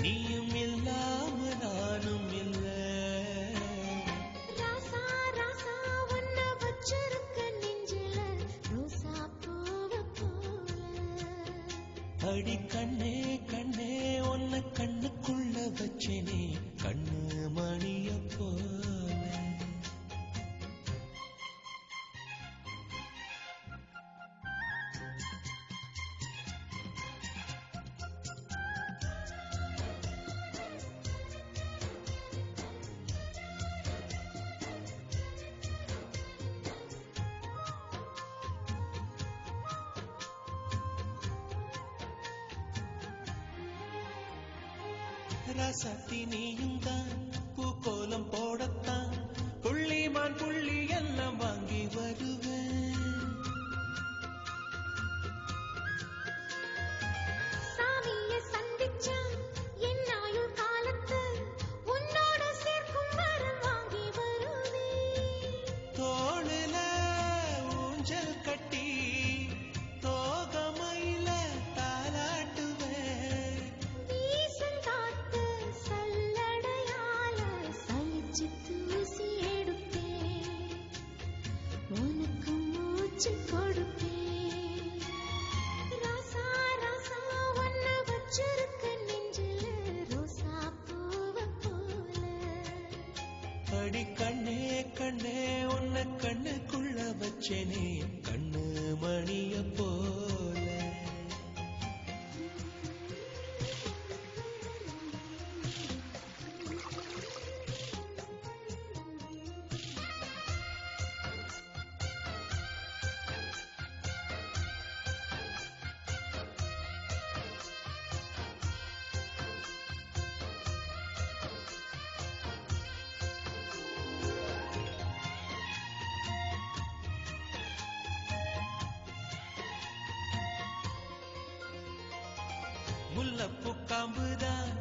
நீயும் இல்லாம நானும் இல்ல. ராசா ராசா ஒன்ன வச்சிருக்க நெஞ்சில ரோசா பூவ போல. அடி கண்ணே கண்ணே உன்னை கண்ணுக்குள்ள வச்சேனே கண்ணு மணிய போல. ராசாத்தி நீயும் தான் பூக்கோலம் போடத்தான் புள்ளிமான் புள்ளி எல்லாம் வாங்கி வருவேன். சாமிய சந்திச்சா என் ஆயுள் காலத்து உன்னோட சேர்க்கும் வரம் வாங்கி வருவேன். தோளுல ஊஞ்சல் கட்டி தோகமையில தாலாட்டுவேன். வீசங்காத்து சல்லடையால சலிச்சு தூசி எடுப்பேன். உனக்கு மூச்சு கொடுப்பேன். ராசா ராசா ஒன்ன வச்சிருக்க நெஞ்சில ரோசா பூவ போல. அடி கண்ணே கண்ணே உன்னை கண்ணுக்குள்ள வச்சேனே கண்ணு மணிய போல. முல்லப்பூ காம்புதான்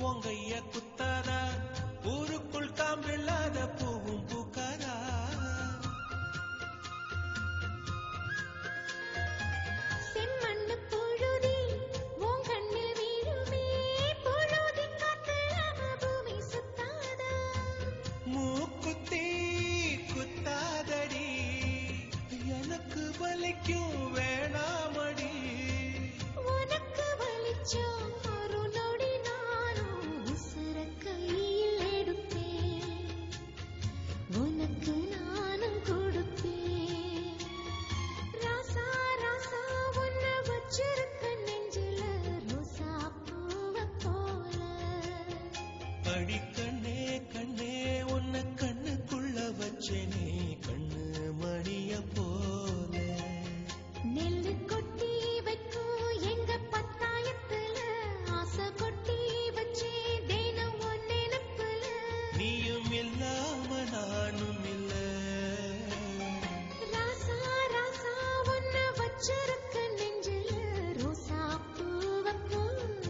உங்கைய குத்தாதா, ஊருக்குள் காம்பில்லாத பூவும் பூக்காதா. செம்மண்ணு புழுதி உன் கண்ணில் வீழுமே. புழுதி காத்துல பூமி சுத்தாதா. மூக்குத்தி குத்தாதடி எனக்கு வலிக்கும் வேணாமடி. உனக்கு வலிச்சோம் ஒரு நொடி நானும் உசுர கையில் எடுப்பேன். உனக்கு நானும் கொடுப்பேன். ராசா ராசா ஒன்ன வச்சிருக்க நெஞ்சில ரோசா பூவ போல. அடி கண்ணே கண்ணே உன்னை கண்ணுக்குள்ள வச்சேனே கண்ணு மணிய போல. நெல்லு கொட்டி வைக்கும் எங்க பத்தாயத்துல ஆசை கொட்டி வச்சே தினம் உன் நினைப்புல. நீயும் இல்லாம நானும் இல்ல. ராசா ராசா ஒன்ன வச்சிருக்க நெஞ்சில ரோசா பூவ போல.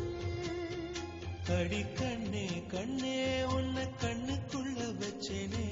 அடி கண்ணே கண்ணே உன்னை கண்ணுக்குள்ள வச்சேனே